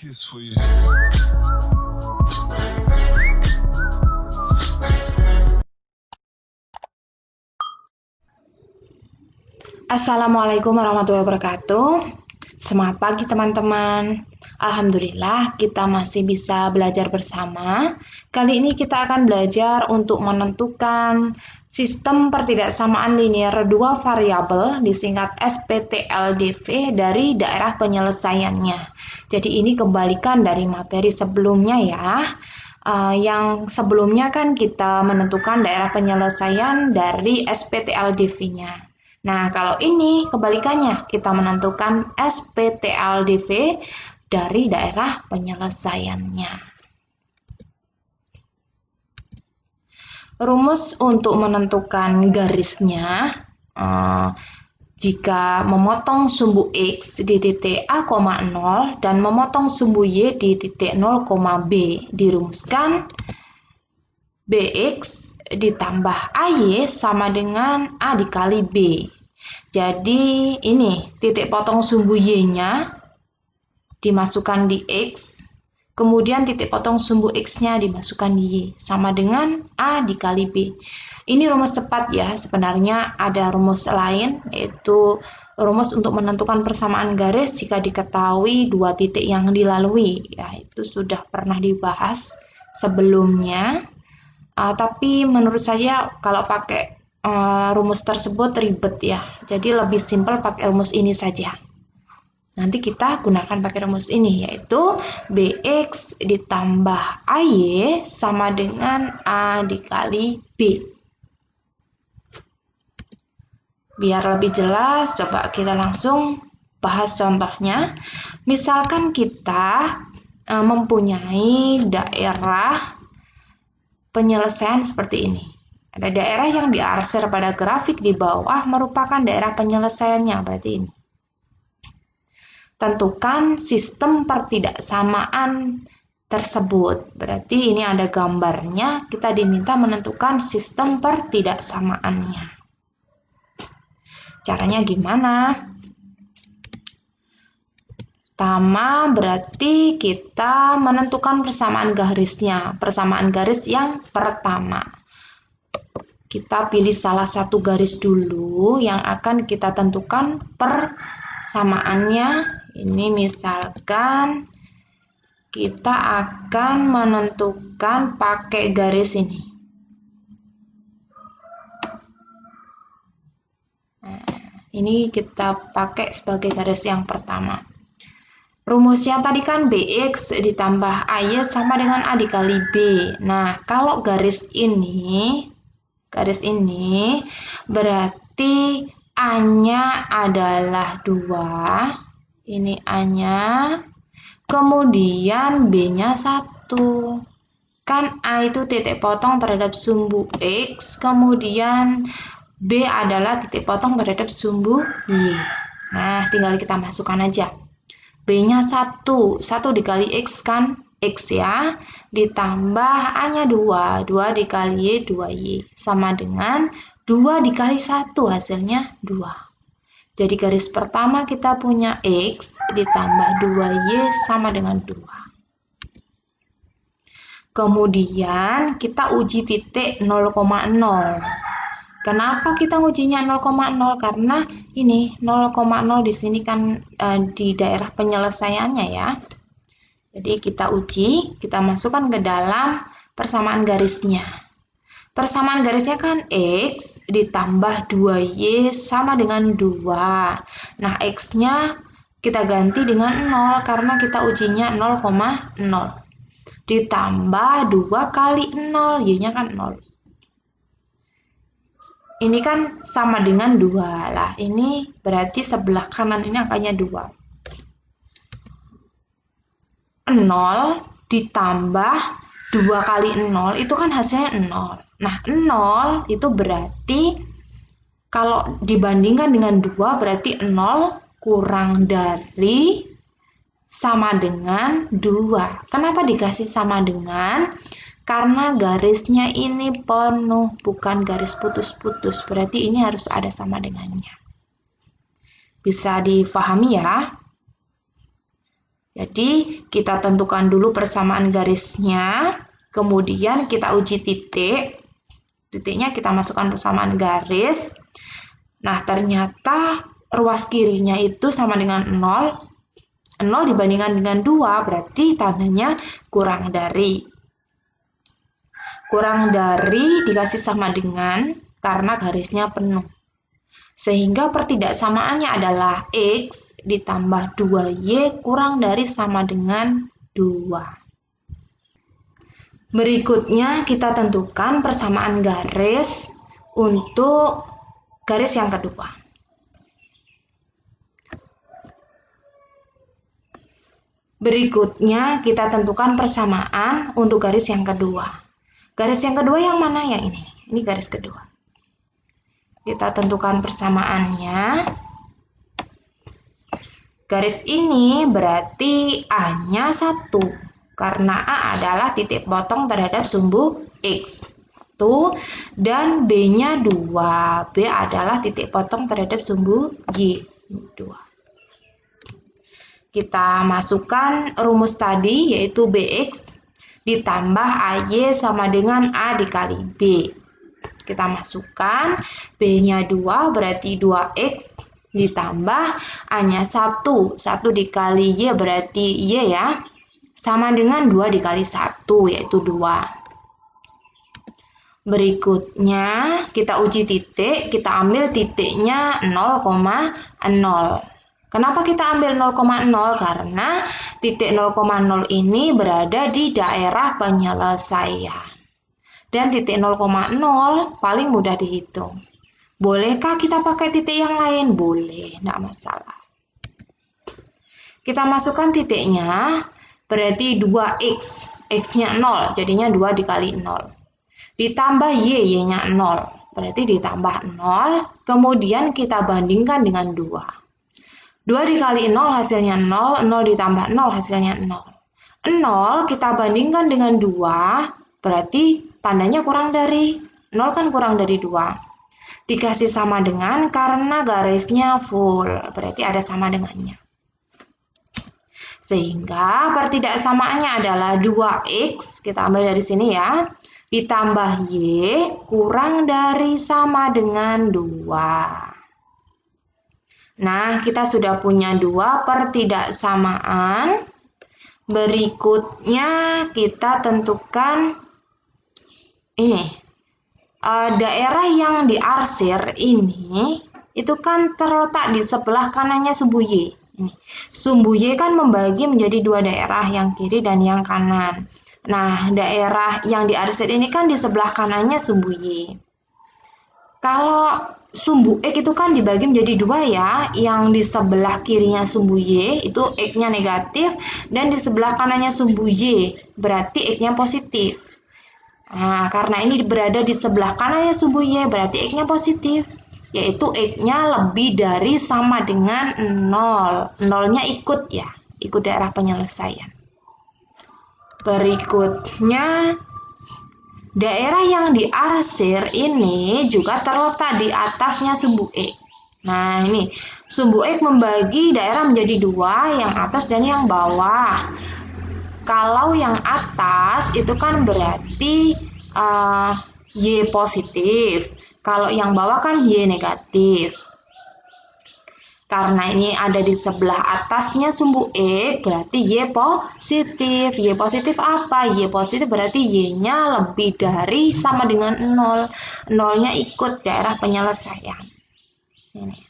kiss for you. Assalamualaikum warahmatullahi wabarakatuh. Semangat pagi teman-teman. Alhamdulillah kita masih bisa belajar bersama. Kali ini kita akan belajar untuk menentukan sistem pertidaksamaan linier dua variabel disingkat SPTLDV dari daerah penyelesaiannya. Jadi ini kebalikan dari materi sebelumnya ya. Yang sebelumnya kan kita menentukan daerah penyelesaian dari SPTLDV-nya. Nah, kalau ini kebalikannya, kita menentukan SPTLDV dari daerah penyelesaiannya. Rumus untuk menentukan garisnya, jika memotong sumbu X di titik A, 0 dan memotong sumbu Y di titik 0, B, dirumuskan BX ditambah AY sama dengan A dikali B. Jadi ini titik potong sumbu Y-nya dimasukkan di X, kemudian titik potong sumbu X-nya dimasukkan di Y, sama dengan A dikali B. Ini rumus cepat ya, sebenarnya ada rumus lain, yaitu rumus untuk menentukan persamaan garis jika diketahui dua titik yang dilalui. Ya, itu sudah pernah dibahas sebelumnya. Tapi menurut saya kalau pakai rumus tersebut ribet ya, jadi lebih simpel pakai rumus ini saja. Nanti kita gunakan pakai rumus ini, yaitu BX ditambah AY sama dengan A dikali B. Biar lebih jelas, coba kita langsung bahas contohnya. Misalkan kita mempunyai daerah penyelesaian seperti ini. Ada daerah yang diarsir pada grafik di bawah merupakan daerah penyelesaiannya, berarti ini. Tentukan sistem pertidaksamaan tersebut. Berarti ini ada gambarnya, kita diminta menentukan sistem pertidaksamaannya. Caranya gimana? Pertama, berarti kita menentukan persamaan garisnya. Persamaan garis yang pertama. Kita pilih salah satu garis dulu yang akan kita tentukan persamaannya. Ini misalkan kita akan menentukan pakai garis ini. Nah, ini kita pakai sebagai garis yang pertama. Rumusnya tadi kan BX ditambah AY sama dengan A dikali B. Nah, kalau garis ini berarti A-nya adalah 2. Ini A-nya. Kemudian B-nya 1. Kan A itu titik potong terhadap sumbu X, kemudian B adalah titik potong terhadap sumbu Y. Nah, tinggal kita masukkan aja. B-nya 1 dikali X kan, X ya, ditambah A-nya 2 dikali Y, 2Y, sama dengan 2 dikali 1, hasilnya 2. Jadi garis pertama kita punya X ditambah 2Y sama dengan 2. Kemudian kita uji titik 0,0. Kenapa kita ujinya 0,0? Karena ini 0,0 di sini kan di daerah penyelesaiannya ya. Jadi kita uji, kita masukkan ke dalam persamaan garisnya. Persamaan garisnya kan X ditambah 2Y sama dengan 2. Nah, X-nya kita ganti dengan 0 karena kita ujinya 0,0. Ditambah 2 kali 0, Y-nya kan 0. Ini kan sama dengan 2 lah. Ini berarti sebelah kanan ini angkanya 2. 0 ditambah 2 kali 0 itu kan hasilnya 0. Nah, 0 itu berarti kalau dibandingkan dengan 2 berarti 0 kurang dari sama dengan 2. Kenapa dikasih sama dengan? Karena garisnya ini penuh, bukan garis putus-putus. Berarti ini harus ada sama dengannya. Bisa difahami ya? Jadi kita tentukan dulu persamaan garisnya, kemudian kita uji titik. Titiknya kita masukkan persamaan garis. Nah, ternyata ruas kirinya itu sama dengan 0. 0 dibandingkan dengan 2 berarti tandanya kurang dari. Kurang dari dikasih sama dengan karena garisnya penuh. Sehingga pertidaksamaannya adalah X ditambah 2Y kurang dari sama dengan 2. Berikutnya kita tentukan persamaan garis untuk garis yang kedua. Berikutnya kita tentukan persamaan untuk garis yang kedua. Garis yang kedua yang mana? Yang ini. Ini garis kedua. Kita tentukan persamaannya. Garis ini berarti A-nya 1. Karena A adalah titik potong terhadap sumbu X. Dan B-nya 2. B adalah titik potong terhadap sumbu Y. 2. Kita masukkan rumus tadi yaitu BX ditambah AY sama dengan A dikali B. Kita masukkan B-nya 2 berarti 2X ditambah A-nya 1. 1 dikali Y berarti Y ya. Sama dengan 2 dikali 1 yaitu 2. Berikutnya kita uji titik. Kita ambil titiknya 0,0. Kenapa kita ambil 0,0? Karena titik 0,0 ini berada di daerah penyelesaian. Dan titik 0,0 paling mudah dihitung. Bolehkah kita pakai titik yang lain? Boleh, tidak masalah. Kita masukkan titiknya, berarti 2X. X-nya 0, jadinya 2 dikali 0. Ditambah Y, Y-nya 0. Berarti ditambah 0, kemudian kita bandingkan dengan 2. 2 dikali 0 hasilnya 0, 0 ditambah 0 hasilnya 0. 0 kita bandingkan dengan 2, berarti tandanya kurang dari. 0 kan kurang dari 2. Dikasih sama dengan karena garisnya full, berarti ada sama dengannya. Sehingga pertidaksamaannya adalah 2X, kita ambil dari sini ya, ditambah Y kurang dari sama dengan 2. Nah, kita sudah punya 2 pertidaksamaan. Berikutnya kita tentukan ini. Daerah yang diarsir ini itu kan terletak di sebelah kanannya sumbu Y. Ini. Sumbu Y kan membagi menjadi 2 daerah, yang kiri dan yang kanan. Nah, daerah yang diarsir ini kan di sebelah kanannya sumbu Y. Kalau sumbu X itu kan dibagi menjadi 2 ya, yang di sebelah kirinya sumbu Y itu X-nya negatif, dan di sebelah kanannya sumbu Y berarti X-nya positif. Nah, karena ini berada di sebelah kanannya sumbu Y berarti X-nya positif, yaitu X-nya lebih dari sama dengan 0. 0-nya ikut ya, ikut daerah penyelesaian. Berikutnya, daerah yang diarsir ini juga terletak di atasnya sumbu X. Nah, ini sumbu X membagi daerah menjadi 2, yang atas dan yang bawah. Kalau yang atas itu kan berarti Y positif. Kalau yang bawah kan Y negatif. Karena ini ada di sebelah atasnya sumbu X, berarti Y positif. Y positif apa? Y positif berarti Y-nya lebih dari sama dengan 0. 0-nya ikut daerah penyelesaian. Ini.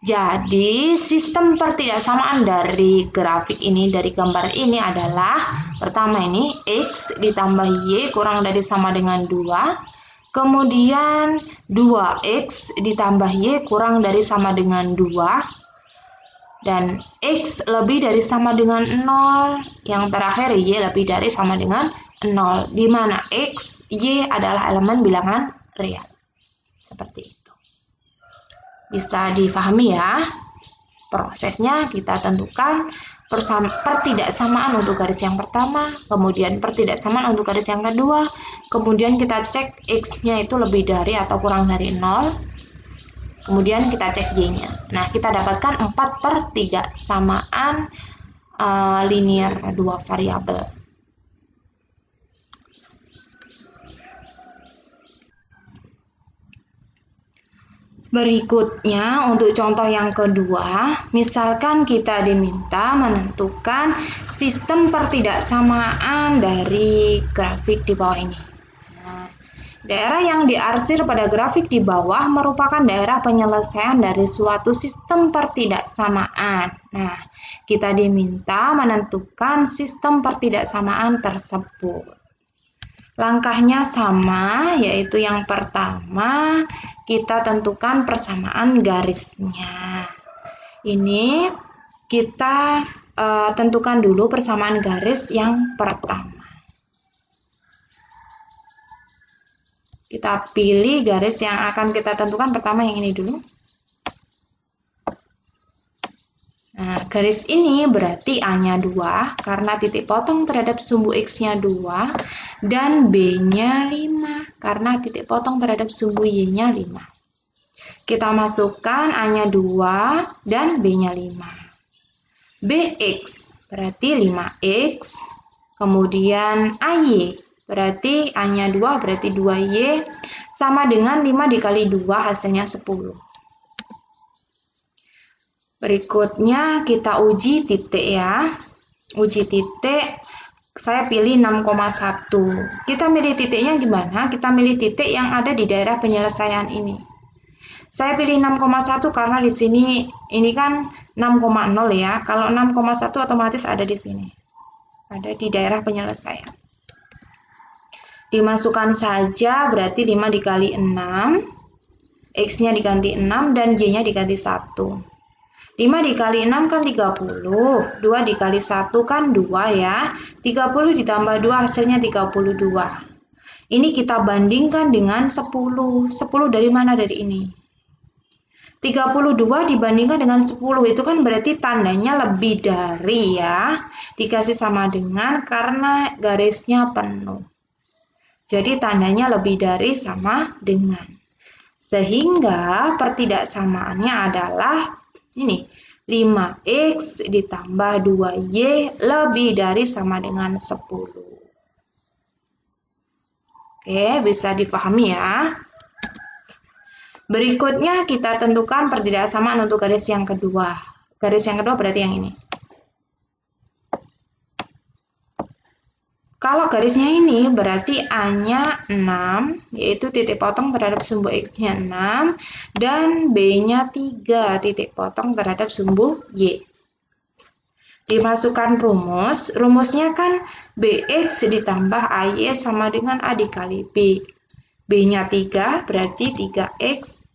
Jadi, sistem pertidaksamaan dari grafik ini, dari gambar ini adalah, pertama ini, X ditambah Y kurang dari sama dengan 2. Kemudian, 2X ditambah Y kurang dari sama dengan 2. Dan X lebih dari sama dengan 0. Yang terakhir, Y lebih dari sama dengan 0. Di mana X, Y adalah elemen bilangan real. Seperti itu. Bisa difahami ya. Prosesnya kita tentukan pertidaksamaan untuk garis yang pertama, kemudian pertidaksamaan untuk garis yang kedua, kemudian kita cek X-nya itu lebih dari atau kurang dari 0. Kemudian kita cek Y-nya. Nah, kita dapatkan 4 pertidaksamaan linear 2 variabel. Berikutnya, untuk contoh yang kedua, misalkan kita diminta menentukan sistem pertidaksamaan dari grafik di bawah ini. Nah, daerah yang diarsir pada grafik di bawah merupakan daerah penyelesaian dari suatu sistem pertidaksamaan. Nah, kita diminta menentukan sistem pertidaksamaan tersebut. Langkahnya sama, yaitu yang pertama kita tentukan persamaan garisnya. Ini kita tentukan dulu persamaan garis yang pertama. Kita pilih garis yang akan kita tentukan pertama, yang ini dulu. Nah, garis ini berarti A-nya 2 karena titik potong terhadap sumbu X-nya 2 dan B-nya 5 karena titik potong terhadap sumbu Y-nya 5. Kita masukkan A-nya 2 dan B-nya 5. BX berarti 5X, kemudian AY berarti A-nya 2 berarti 2Y sama dengan 5 dikali 2 hasilnya 10. Berikutnya kita uji titik ya. Uji titik, saya pilih 6,1. Kita milih titiknya gimana? Kita milih titik yang ada di daerah penyelesaian ini. Saya pilih 6,1 karena di sini ini kan 6,0 ya. Kalau 6,1 otomatis ada di sini. Ada di daerah penyelesaian. Dimasukkan saja berarti 5 dikali 6. X-nya diganti 6 dan Y-nya diganti 1. 5 dikali 6 kan 30, 2 dikali 1 kan 2 ya, 30 ditambah 2 hasilnya 32. Ini kita bandingkan dengan 10, 10 dari mana? Dari ini. 32 dibandingkan dengan 10, itu kan berarti tandanya lebih dari ya, dikasih sama dengan karena garisnya penuh. Jadi tandanya lebih dari sama dengan. Sehingga pertidaksamaannya adalah ini 5X ditambah 2Y lebih dari sama dengan 10. Oke, bisa dipahami ya. Berikutnya kita tentukan pertidaksamaan untuk garis yang kedua. Garis yang kedua berarti yang ini. Kalau garisnya ini berarti A-nya 6, yaitu titik potong terhadap sumbu X-nya 6, dan B-nya 3, titik potong terhadap sumbu Y. Dimasukkan rumus, rumusnya kan BX ditambah AY sama dengan A dikali B. B-nya 3, berarti 3X.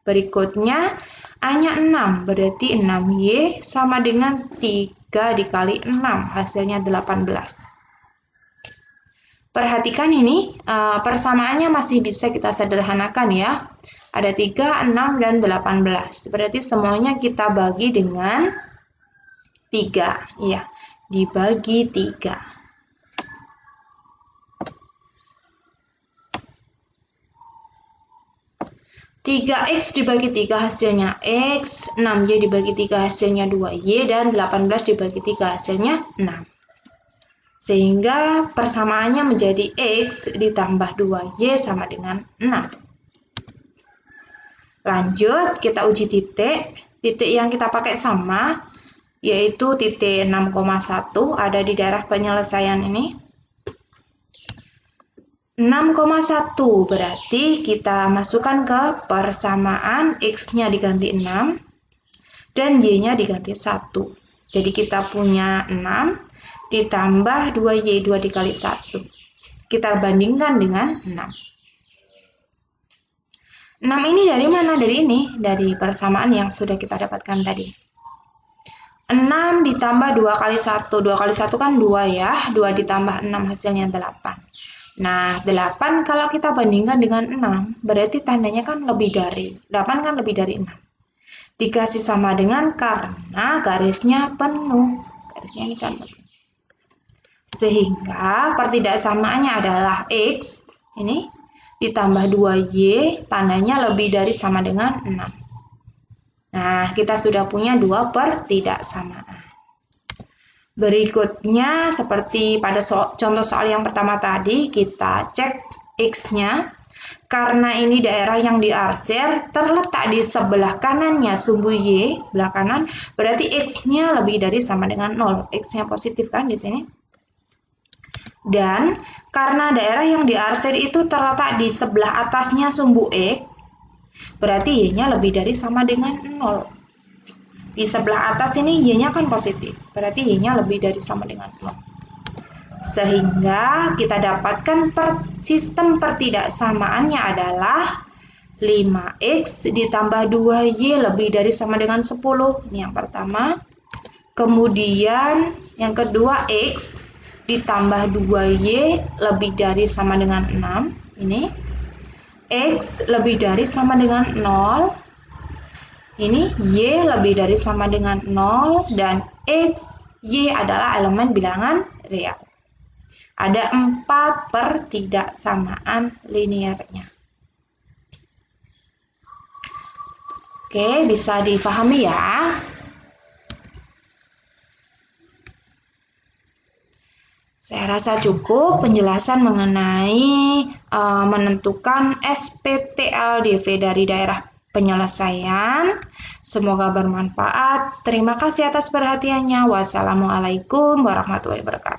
Berikutnya, A-nya 6, berarti 6Y sama dengan 3 dikali 6, hasilnya 18. Perhatikan ini, persamaannya masih bisa kita sederhanakan ya. Ada 3, 6, dan 18. Berarti semuanya kita bagi dengan 3. Ya, dibagi 3. Tiga X dibagi 3 hasilnya X, 6Y dibagi 3 hasilnya 2Y, dan 18 dibagi 3 hasilnya 6. Sehingga persamaannya menjadi X ditambah 2Y sama dengan 6. Lanjut, kita uji titik. Titik yang kita pakai sama, yaitu titik 6,1 ada di daerah penyelesaian ini. 6,1 berarti kita masukkan ke persamaan X-nya diganti 6 dan Y-nya diganti 1. Jadi kita punya 6 ditambah 2Y, 2 dikali 1. Kita bandingkan dengan 6. 6 ini dari mana? Dari ini, dari persamaan yang sudah kita dapatkan tadi. 6 ditambah 2 kali 1. 2 kali 1 kan 2 ya. 2 ditambah 6 hasilnya 8. Nah, 8 kalau kita bandingkan dengan 6, berarti tandanya kan lebih dari. 8 kan lebih dari 6. Dikasih sama dengan karena garisnya penuh. Garisnya ini kan penuh. Sehingga pertidaksamaannya adalah X ini ditambah 2Y, tandanya lebih dari sama dengan 6. Nah, kita sudah punya dua pertidaksamaan. Berikutnya, seperti pada contoh soal yang pertama tadi, kita cek X-nya. Karena ini daerah yang diarsir terletak di sebelah kanannya sumbu Y, sebelah kanan, berarti X-nya lebih dari sama dengan 0. X-nya positif kan di sini. Dan karena daerah yang diarsir itu terletak di sebelah atasnya sumbu X, berarti Y-nya lebih dari sama dengan 0. Di sebelah atas ini Y-nya kan positif, berarti Y-nya lebih dari sama dengan 0. Sehingga kita dapatkan sistem pertidaksamaannya adalah 5X ditambah 2Y lebih dari sama dengan 10. Ini yang pertama. Kemudian yang kedua, X ditambah 2Y lebih dari sama dengan 6. Ini X lebih dari sama dengan 0. Ini Y lebih dari sama dengan 0 dan X, Y adalah elemen bilangan real. Ada 4 pertidaksamaan linearnya. Oke, bisa dipahami ya. Saya rasa cukup penjelasan mengenai menentukan SPT-LDV dari daerah penyelesaian. Semoga bermanfaat. Terima kasih atas perhatiannya. Wassalamualaikum warahmatullahi wabarakatuh.